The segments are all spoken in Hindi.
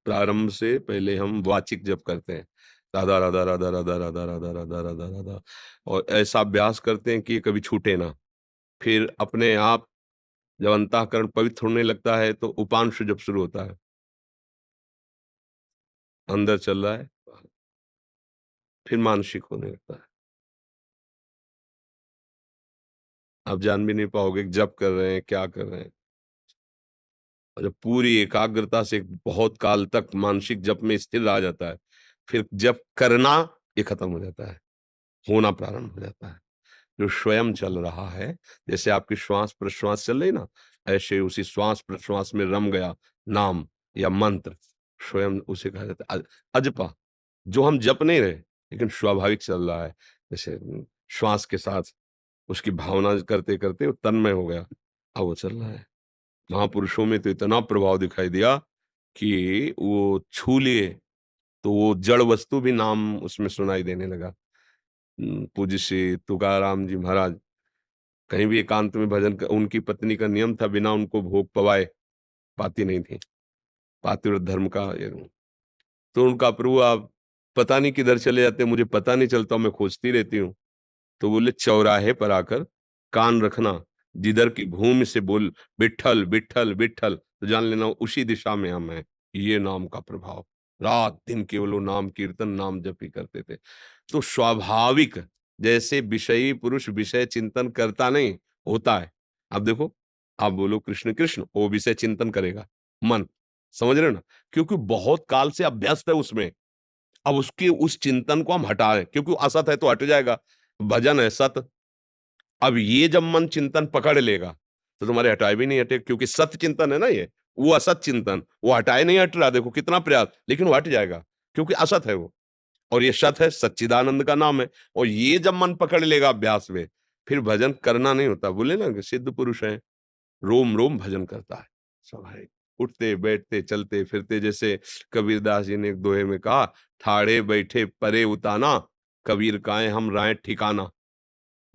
प्रारंभ से पहले हम वाचिक जप करते हैं। राधा, राधा, राधा, राधा, राधा, राधा, राधा, राधा, राधा और ऐसा अभ्यास करते हैं कि ये कभी छूटे ना। फिर अपने आप जब अंतःकरण पवित्र होने लगता है तो उपांशु जप शुरू होता है। अंदर चल रहा है, फिर मानसिक होने लगता है। आप जान भी नहीं पाओगे कि जप कर रहे हैं, क्या कर रहे हैं। और जब पूरी एकाग्रता से बहुत काल तक मानसिक जप में स्थिर रहा जाता है, फिर जप करना ये खत्म हो जाता है, होना प्रारंभ हो जाता है। जो स्वयं चल रहा है, जैसे आपकी श्वास-प्रश्वास चल रही ना, ऐसे उसी श्वास-प्रश्वास में रम गया नाम या मंत्र, स्वयं उसे कहा जाता है अजपा, जो हम जप नहीं रहे, लेकिन स्वाभाविक चल रहा है। जैसे श्वास के साथ उसकी भावना करते-करते वो तन्मय हो गया, अब वो चल रहा है। महापुरुषों में तो इतना प्रभाव दिखाई दिया कि वो छू लिए, तो वो जड़ वस्तु भी नाम उसमें सुनाई देने लगा। पूज्य श्री तुकाराम जी महाराज कहीं भी एकांत में भजन उनकी पत्नी का नियम था बिना उनको भोग पवाए पाती नहीं थी। पातिव्रत धर्म का ये तो उनका प्रभु आप पता नहीं किधर चले जाते हैं, मुझे पता नहीं चलता, मैं खोजती रहती हूँ। तो बोले चौराहे पर आकर कान रखना, जिधर की भूमि से बोल विट्ठल, विट्ठल, विट्ठल तो जान लेना उसी दिशा में हम हैं। ये नाम का प्रभाव। रात-दिन केवल वो नाम कीर्तन, नाम जप ही करते थे। तो स्वाभाविक जैसे विषयी पुरुष विषय चिंतन करता नहीं, होता है। अब देखो, आप बोलो कृष्ण, कृष्ण, वो विषय चिंतन करेगा, मन। समझ रहे हो ना? क्योंकि बहुत काल से अभ्यस्त है उसमें। अब उसके उस चिंतन को हम हटाएँ क्योंकि वो असत है तो हट जाएगा। भजन है सत। अब ये जब मन चिंतन पकड़ लेगा, तो तुम्हारे हटाए भी नहीं हटे क्योंकि सत चिंतन है ना ये, वो असत चिंतन, वो हटाए नहीं हट रहा देखो कितना प्रयास, लेकिन वो हट जाएगा, क्योंकि असत है वो और ये सत है, सच्चिदानंद का नाम है और ये जब मन पकड़ लेगा अभ्यास में, फिर भजन करना नहीं होता। बोले ना कि सिद्ध पुरुष है, रोम-रोम भजन करता है, स्वाभाविक। उठते, बैठते, चलते, फिरते जैसे कबीरदास जी ने एक दोहे में कहा, ठाड़े बैठे परे उताना, कबीर काए हम राहें ठिकाना।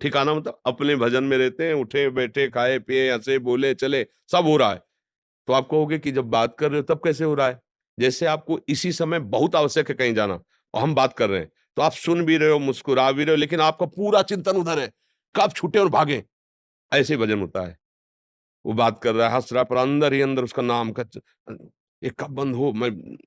ठिकाना मतलब अपने भजन में रहते हैं, उठे, बैठे, खाए, पिए, हँसे, बोले, चले, सब हो रहा है। तो आप कहोगे कि जब बात कर रहे हो तब कैसे हो रहा है? जैसे आपको इसी समय बहुत आवश्यक है कहीं जाना और हम बात कर रहे हैं, तो आप सुन भी रहे हो, मुस्कुरा भी रहे हो, लेकिन आपका पूरा चिंतन उधर है, कब छूटे और भागें, ऐसे ही भजन होता है। वो बात कर रहा है, हँस रहा है, पर अंदर ही अंदर उसका नाम का ये कब बंद हो मैं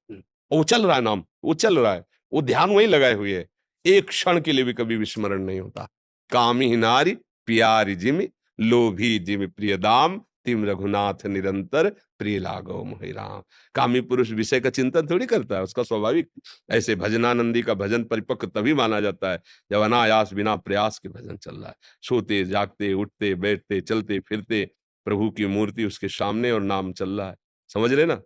वो चल रहा है नाम, वो चल रहा है, वो ध्यान वहीं लगाए हुए है। एक क्षण के लिए भी कभी विस्मरण नहीं होता। कामिह नारि प्यारि जिमि, लोभी जिमि प्रिय दाम, तिम रघुनाथ निरंतर प्रिय लागो मोहि राम। कामी पुरुष विषय का चिंतन थोड़ी करता है, उसका स्वाभाविक ऐसे भजनानंदी का भजन परिपक्व तभी माना जाता है, जब अनायास बिना प्रयास के भजन चल रहा है। सोते, जागते, उठते, बैठते, चलते, फिरते प्रभु की मूर्ति उसके सामने और नाम चल रहा है। समझ रहे ना?